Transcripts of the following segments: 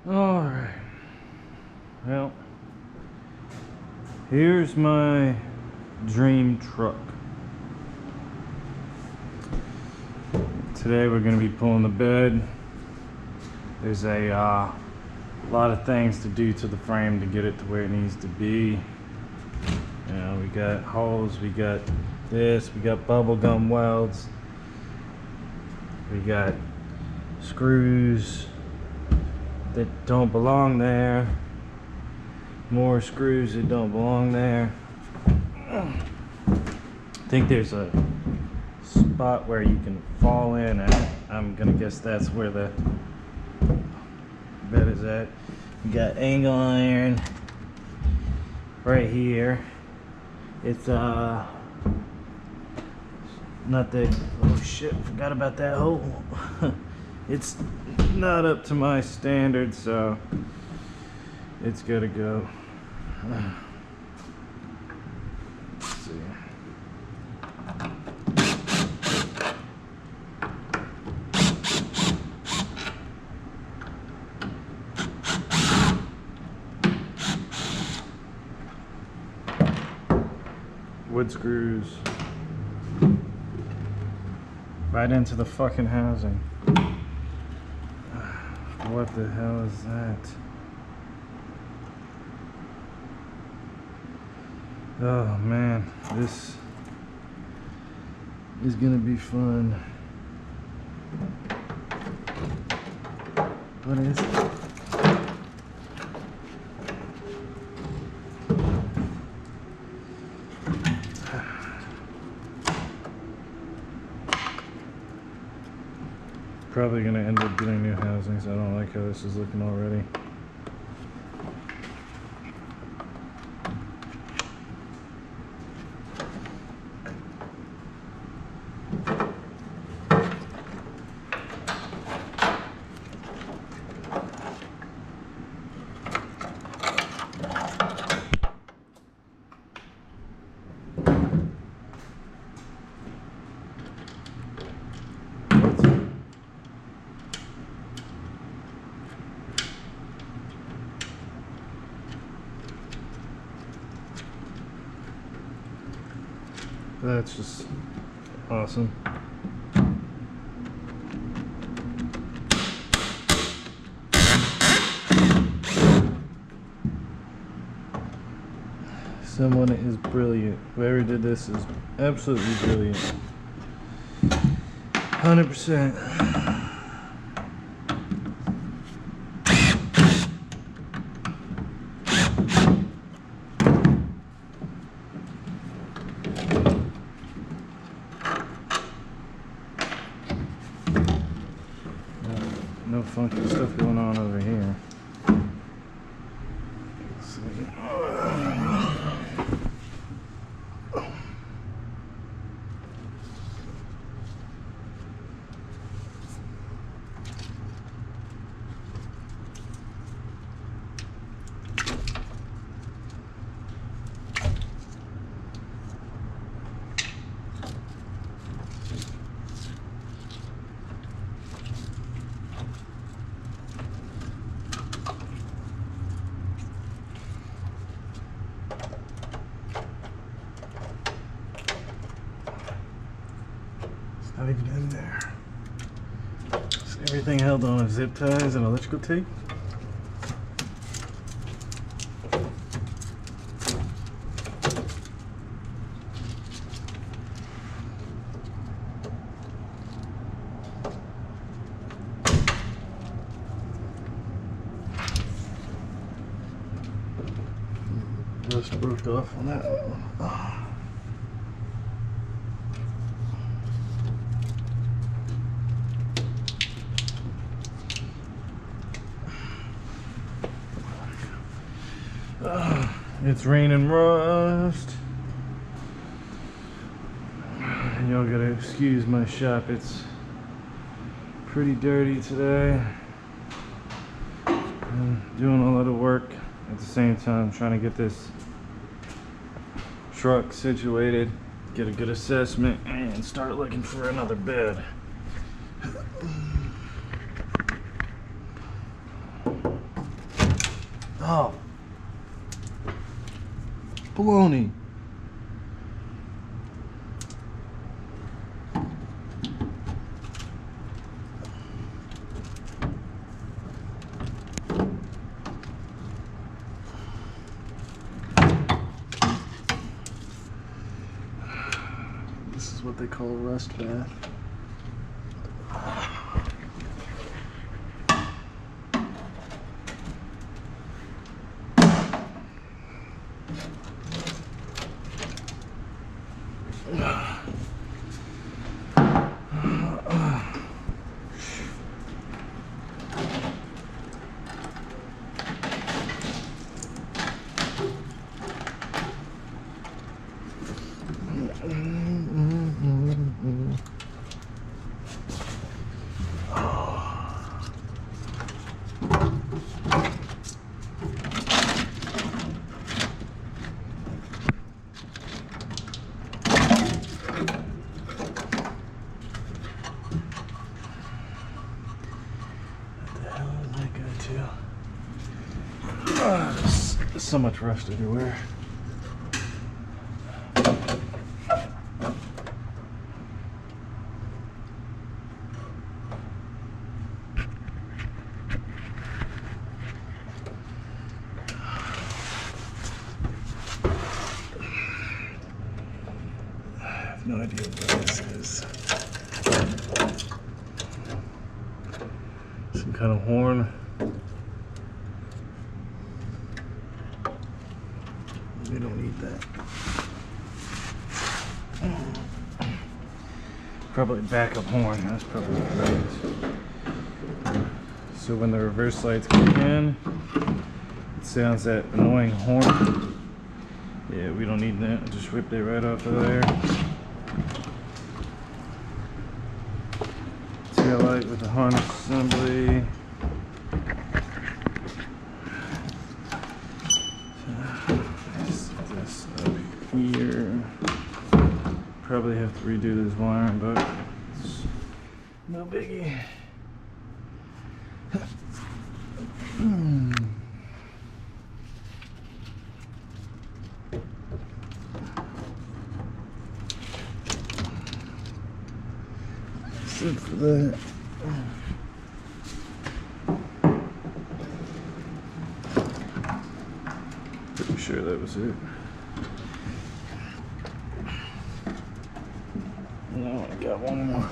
Alright, well, here's my dream truck. Today we're going to be pulling the bed. There's a lot of things to do to the frame to get it to where it needs to be. You know, we got holes, we got this, we got bubble gum welds, we got screws that don't belong there, more screws that don't belong there. I think there's a spot where you can fall in, and I'm gonna guess that's where the bed is at. You got angle iron right here. It's not that, oh shit, forgot about that hole. It's not up to my standards, so it's gotta go. Let's see. Wood screws right into the fucking housing. What the hell is that? Oh man, this is gonna be fun. What is it? Probably gonna end up getting new housings. I don't like how this is looking already. That's just awesome. Someone is brilliant. Whoever did this is absolutely brilliant. 100%. No funky stuff going on over here. Let's see. Not even in there. Is everything held on with zip ties and electrical tape? Just broke off on that one. Oh. It's raining rust. Y'all gotta excuse my shop. It's pretty dirty today. I'm doing a lot of work at the same time, trying to get this truck situated, get a good assessment, and start looking for another bed. Oh, baloney. This is what they call a rust bath. There's so much rust everywhere. I have no idea what this is. Some kind of horn. We don't need that. Probably backup horn. That's probably what it is. So when the reverse lights kick in, it sounds that annoying horn. Yeah, we don't need that. Just ripped it right off of there. Tail light with the harness assembly. This up here. Probably have to redo this wiring, but it's no biggie. Except for that. Pretty sure that was it. No, I got one more.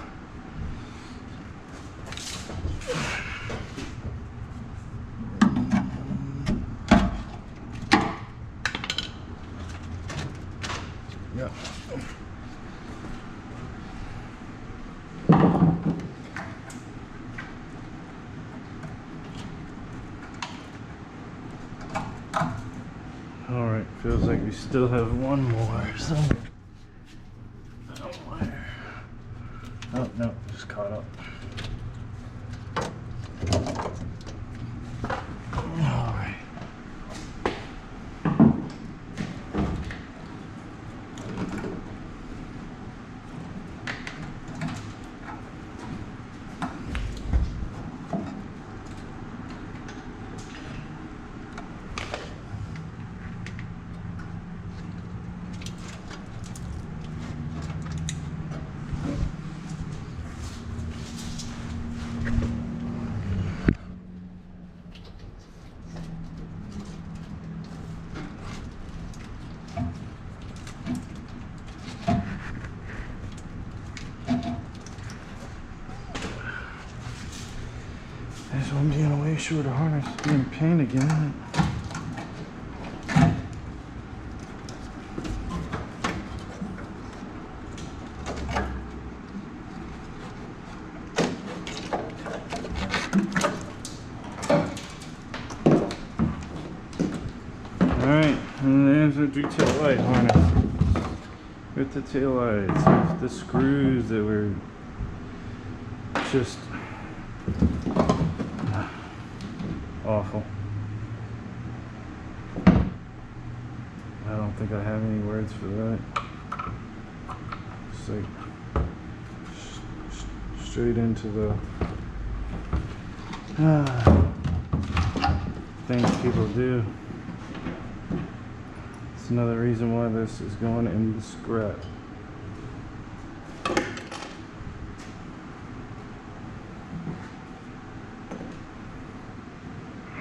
Yep. All right, feels like we still have one more somewhere. Oh, no, just caught up. All right. That's why I'm being way shorter harness, being a pain again. Alright, and there's our tail light harness with the tail lights, with the screws that were just awful. I don't think I have any words for that. Just like straight into the things people do. It's another reason why this is going in the scrap.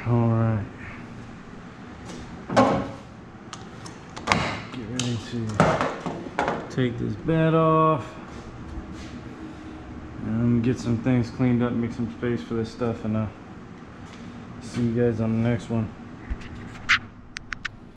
All right. Get ready to take this bed off and get some things cleaned up, make some space for this stuff, and see you guys on the next one.